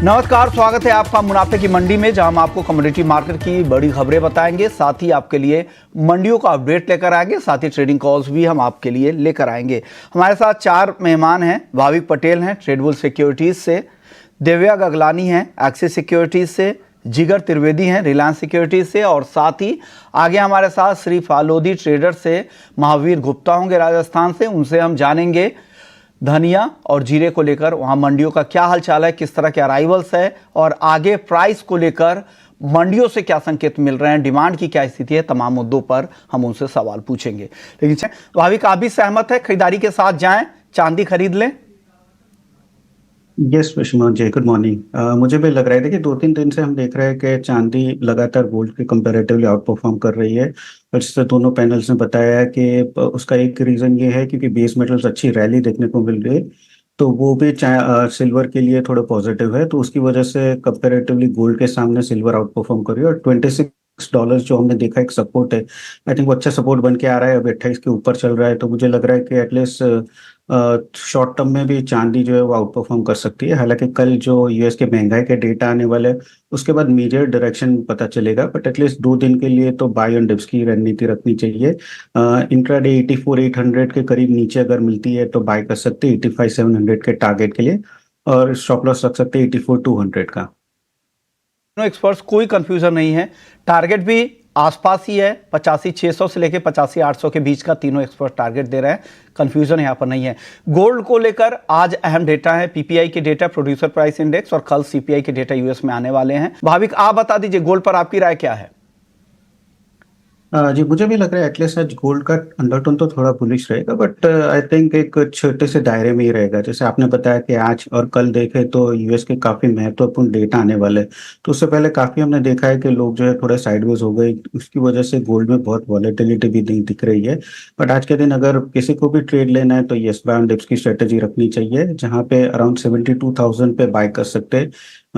नमस्कार, स्वागत है आपका मुनाफे की मंडी में, जहां हम आपको कमोडिटी मार्केट की बड़ी खबरें बताएंगे, साथ ही आपके लिए मंडियों का अपडेट लेकर आएंगे, साथ ही ट्रेडिंग कॉल्स भी हम आपके लिए लेकर आएंगे। हमारे साथ 4 मेहमान हैं। भाविक पटेल हैं ट्रेडबुल सिक्योरिटीज से, दिव्या गगलानी हैं एक्सिस सिक्योरिटीज से, जिगर त्रिवेदी हैं रिलायंस सिक्योरिटीज से, और साथ ही आगे हमारे साथ श्री फालोदी ट्रेडर से महावीर गुप्ता होंगे राजस्थान से। उनसे हम जानेंगे धनिया और जीरे को लेकर वहां मंडियों का क्या हालचाल है, किस तरह के अराइवल्स है, और आगे प्राइस को लेकर मंडियों से क्या संकेत मिल रहे हैं, डिमांड की क्या स्थिति है, तमाम मुद्दों पर हम उनसे सवाल पूछेंगे। लेकिन भाविक, आप भी सहमत है खरीदारी के साथ जाएं, चांदी खरीद लें? Yes Vishwanath ji, good morning. मुझे भी लग रहा है, देखिए 2-3 दिन से हम देख रहे हैं कि चांदी लगातार गोल्ड के कंपैरेटिवली आउट परफॉर्म कर रही है। और जैसे दोनों पैनल्स ने बताया है कि उसका एक रीज़न ये है क्योंकि बेस मेटल्स अच्छी रैली देखने को मिल रही है, तो वो भी सिल्वर के लिए थोड़ा पॉजिटिव है, तो उसकी वजह से कंपैरेटिवली गोल्ड के सामने सिल्वर आउट परफॉर्म कर रही है। और $26 जो हमने देखा एक सपोर्ट है, आई थिंक वो अच्छा सपोर्ट बन के आ रहा है, अभी 28 के ऊपर चल रहा है, तो मुझे लग रहा है कि एटलीस्ट शॉर्ट टर्म में भी चांदी जो है वो आउट परफॉर्म कर सकती है। हालांकि कल जो यूएस के महंगाई के डेटा आने वाले हैं उसके बाद मेजर डायरेक्शन पता चलेगा, बट एटलीस्ट 2 दिन के लिए तो बाय ऑन डिप्स की रणनीति रखनी चाहिए। इंट्राडे 84,800 के करीब नीचे अगर मिलती है तो बाय कर सकते हैं 85,700 के टारगेट के लिए, और स्टॉप लॉस रख सकते हैं 84,200 का। एक्सपर्ट्स कोई कंफ्यूजन नहीं है, टारगेट भी आसपास ही है, 85,600 से लेके 85,800 के बीच का तीनों एक्सपर्ट टारगेट दे रहे हैं। कंफ्यूजन यहाँ पर नहीं है। गोल्ड को लेकर आज अहम डेटा है, पीपीआई के डेटा, प्रोड्यूसर प्राइस इंडेक्स, और कल सीपीआई के डेटा यूएस में आने वाले हैं। भाविक, आप बता दीजिए गोल्ड पर आपकी राय क्या है? जी, मुझे भी लग रहा है एटलीस्ट आज गोल्ड का अंडरटोन तो थोड़ा बुलिश रहेगा, बट आई थिंक एक छोटे से दायरे में ही रहेगा। जैसे आपने बताया कि आज और कल देखे तो यूएस के काफ़ी महत्वपूर्ण डेटा आने वाले हैं, तो उससे पहले काफ़ी हमने देखा है कि लोग जो है थोड़ा साइडवेज हो गए, उसकी वजह से गोल्ड में बहुत वॉलेटिलिटी भी नहीं दिख रही है। बट आज के दिन अगर किसी को भी ट्रेड लेना है तो येस बाय ऑन डिप्स की स्ट्रेटेजी रखनी चाहिए, जहाँ पे अराउंड 72,000 पे बाय कर सकते हैं।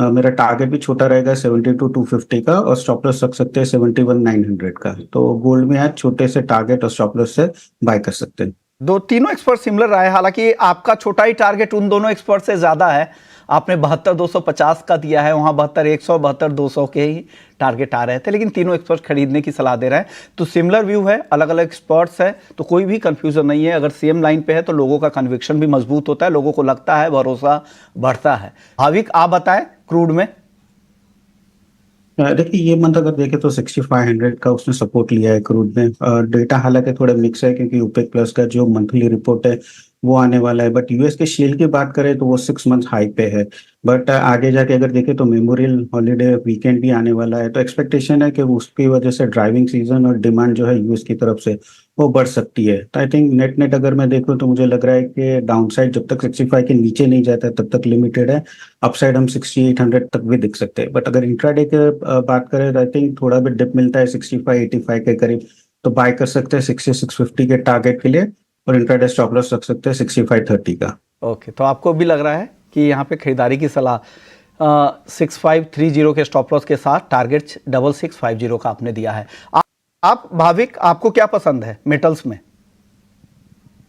मेरा टारगेट भी छोटा रहेगा 72,250 का, और स्टॉप लॉस रख सकते हैं 71,900 का। तो गोल्ड में आज छोटे से टारगेट और स्टॉप लॉस से बाय कर सकते हैं। दो तीनों एक्सपर्ट सिमिलर रहा है, हालांकि आपका छोटा ही टारगेट उन दोनों एक्सपर्ट से ज्यादा है। आपने 72,250 का दिया है, वहां 72,100 72,200 के ही टारगेट आ रहे थे, लेकिन तीनों एक्सपर्ट खरीदने की सलाह दे रहे हैं। तो सिमिलर व्यू है, अलग अलग एक्सपर्ट्स है, तो कोई भी कंफ्यूजन नहीं है। अगर सेम लाइन पे है तो लोगों का कन्विक्शन भी मजबूत होता है, लोगों को लगता है, भरोसा बढ़ता है। भाविक, आप बताएं क्रूड में। देखिए ये मंथ अगर देखें तो 6500 का उसने सपोर्ट लिया है क्रूड में। डेटा हालांकि थोड़ा मिक्स है क्योंकि ओपेक प्लस का जो मंथली रिपोर्ट है वो आने वाला है, बट यूएस के शेल की बात करें तो वो 6 मंथ हाई पे है। बट आगे जाके अगर देखें तो मेमोरियल हॉलीडे वीकेंड भी आने वाला है, तो एक्सपेक्टेशन है कि उसकी वजह से ड्राइविंग सीजन और डिमांड जो है यूएस की तरफ से वो बढ़ सकती है। तो आई थिंक नेट नेट अगर मैं देखूँ तो मुझे लग रहा है कि डाउनसाइड जब तक 65 के नीचे नहीं जाता है तब तक लिमिटेड है, अपसाइड हम 6800 तक भी दिख सकते हैं। बट अगर इंट्राडे के बात करें तो आई थिंक थोड़ा भी डिप मिलता है 65-85 के करीब, तो बाय कर सकते हैं 6650 के टारगेट के लिए, और इंट्राडे स्टॉप लॉस रख सकते हैं 6530 का। ओके, तो आपको भी लग रहा है कि यहाँ पे खरीदारी की सलाह 6530 के स्टॉप लॉस के साथ, टारगेट 6650 का आपने दिया है। आप भाविक, आपको क्या पसंद है मेटल्स में?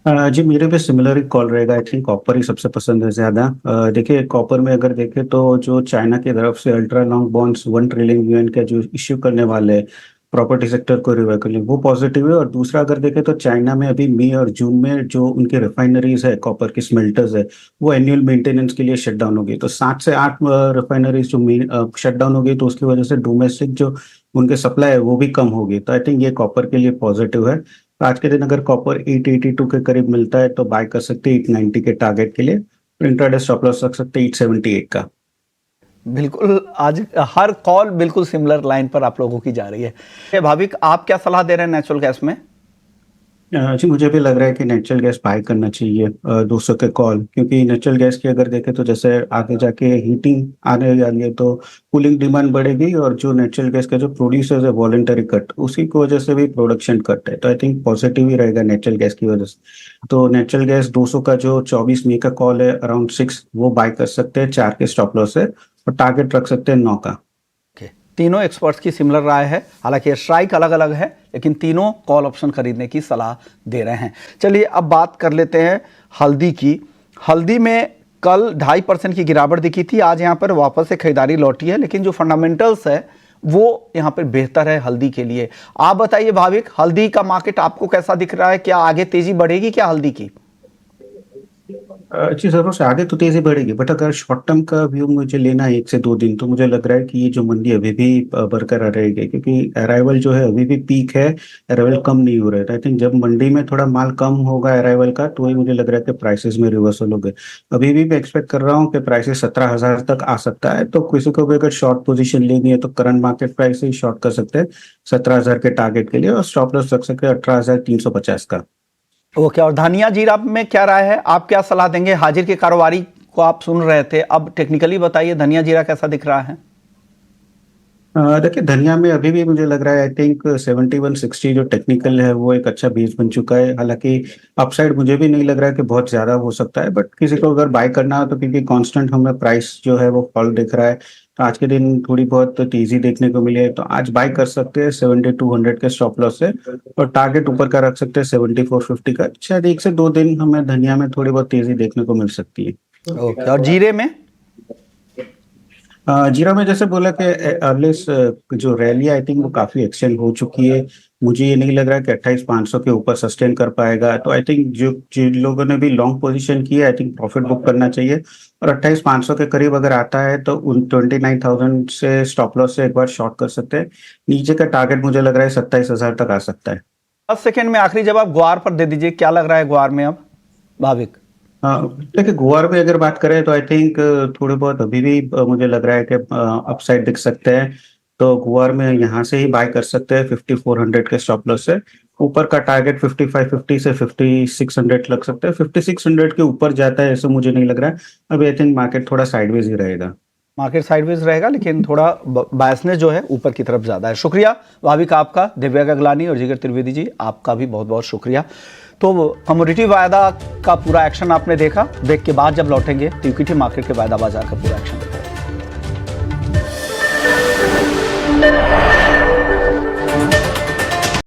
जी, मेरे भी सिमिलर ही कॉल रहेगा। आई थिंक कॉपर ही सबसे पसंद है ज़्यादा। देखिए कॉपर में अगर देखें तो जो चाइना की तरफ से अल्ट्रा लॉन्ग बॉन्ड्स 1 ट्रिलियन के जो इश्यू करने वाले हैं प्रॉपर्टी सेक्टर को रिवाइव करने, वो पॉजिटिव है। और दूसरा अगर देखें तो चाइना में अभी मई और जून में जो उनकी रिफाइनरीज है, कॉपर की स्मेल्टर्स है, वो एनुअल मेंटेनेंस के लिए शट डाउन हो गई। तो 7 से 8 रिफाइनरीज जो शट डाउन हो गई, तो उसकी वजह से डोमेस्टिक जो उनके सप्लाई है वो भी कम हो गई। तो आई थिंक ये कॉपर के लिए पॉजिटिव है। आज के दिन अगर कॉपर 882 के करीब मिलता है तो बाय कर सकते हैं 890 के टारगेट के लिए, इंट्राडे स्टॉप लॉस रख सकते हैं 878 का। बिल्कुल, आज हर कॉल बिल्कुल सिमिलर लाइन पर आप लोगों की जा रही है। भाविक, आप क्या सलाह दे रहे हैं नेचुरल गैस में? जी, मुझे भी लग रहा है कि नेचुरल गैस बाय करना चाहिए 200 के कॉल, क्योंकि नेचुरल गैस की अगर देखें तो जैसे आगे जाके हीटिंग आने वाली है तो कूलिंग डिमांड बढ़ेगी, और जो नेचुरल गैस का जो प्रोड्यूसर्स है वॉलंटरी कट, उसी की वजह से भी प्रोडक्शन कट है। तो आई थिंक पॉजिटिव ही रहेगा नेचुरल गैस की वजह से। तो नेचुरल गैस 200 का जो 24 मई का कॉल है अराउंड 6, वो बाय कर सकते हैं 4 के स्टॉप लॉस है, और टारगेट रख सकते हैं 9 का। तीनों एक्सपर्ट्स की सिमिलर राय है, हालांकि स्ट्राइक अलग अलग है, लेकिन तीनों कॉल ऑप्शन खरीदने की सलाह दे रहे हैं। चलिए अब बात कर लेते हैं हल्दी की। हल्दी में कल 2.5% की गिरावट दिखी थी, आज यहाँ पर वापस से खरीदारी लौटी है, लेकिन जो फंडामेंटल्स है वो यहाँ पर बेहतर है हल्दी के लिए। आप बताइए भाविक, हल्दी का मार्केट आपको कैसा दिख रहा है? क्या आगे तेजी बढ़ेगी क्या हल्दी की? जी जरूर से आगे तो तेजी बढ़ेगी, बट अगर शॉर्ट टर्म का व्यू मुझे लेना है 1 से 2 दिन, तो मुझे लग रहा है कि ये जो मंदी अभी भी बरकरार रहेगी, क्योंकि अराइवल जो है अभी भी पीक है, अराइवल कम नहीं हो रहा है। आई थिंक जब मंडी में थोड़ा माल कम होगा अराइवल का, तो ही मुझे लग रहा है कि प्राइसेस में रिवर्सल हो गए। अभी भी मैं एक्सपेक्ट कर रहा हूँ कि प्राइसेस 17,000 तक आ सकता है, तो किसी को भी अगर शॉर्ट पोजीशन लेनी है तो करंट मार्केट प्राइस से ही शॉर्ट कर सकते हैं 17,000 के टारगेट के लिए, और स्टॉप लॉस रख सकते हैं 18,350 का। ओके, और धनिया जीरा में क्या राय है? आप क्या सलाह देंगे? हाजिर के कारोबारी को आप सुन रहे थे, अब टेक्निकली बताइए धनिया जीरा कैसा दिख रहा है? देखिए धनिया में अभी भी मुझे लग रहा है, आई थिंक 7160 जो टेक्निकल है वो एक अच्छा बेस बन चुका है। हालांकि अपसाइड मुझे भी नहीं लग रहा है कि बहुत ज्यादा हो सकता है, बट किसी को अगर बाय करना हो तो, क्योंकि कांस्टेंट हमें प्राइस जो है वो फॉल दिख रहा है, तो आज के दिन थोड़ी बहुत तेजी देखने को मिली है, तो आज बाय कर सकते हैं 7200 के स्टॉप लॉस से, और टारगेट ऊपर का रख सकते हैं 7450 का। शायद 1 से 2 दिन हमें धनिया में थोड़ी बहुत तेजी देखने को मिल सकती है। ओके, और जीरे में? जीरा में जैसे बोला कि अर्लिस्ट जो रैली आई थिंक वो काफी एक्सटेंड हो चुकी है। मुझे ये नहीं लग रहा है कि 28,500 के ऊपर सस्टेन कर पाएगा, तो आई थिंक जो जिन लोगों ने भी लॉन्ग पोजीशन की है, आई थिंक प्रॉफिट बुक करना चाहिए, और 28,500 के करीब अगर आता है तो उन 29,000 से स्टॉप लॉस से एक बार शॉर्ट कर सकते हैं। नीचे का टारगेट मुझे लग रहा है 27,000 तक आ सकता है। 10 सेकंड में आखिरी जवाब ग्वार पर दे दीजिए, क्या लग रहा है ग्वार में अब भाविक? देखिए गुआर में अगर बात करें तो आई थिंक थोड़े बहुत अभी भी मुझे लग रहा है कि अपसाइड दिख सकते हैं, तो गुआर में यहाँ से ही बाय कर सकते हैं 5400 के स्टॉप लॉस से। ऊपर का टारगेट 5550 से 5600 लग सकता है। 5600 के ऊपर जाता है ऐसा मुझे नहीं लग रहा है। अभी आई थिंक मार्केट थोड़ा साइडवेज ही रहेगा। मार्केट साइडवेज रहेगा, लेकिन थोड़ा बायसनेस जो है ऊपर की तरफ ज्यादा है। शुक्रिया भाविक आपका, दिव्या गगलानी और जिगर त्रिवेदी जी आपका भी बहुत बहुत शुक्रिया। तो कमोडिटी वायदा का पूरा एक्शन आपने देखा, ब्रेक के बाद जब लौटेंगे तो इक्विटी मार्केट के वायदा बाजार का पूरा एक्शन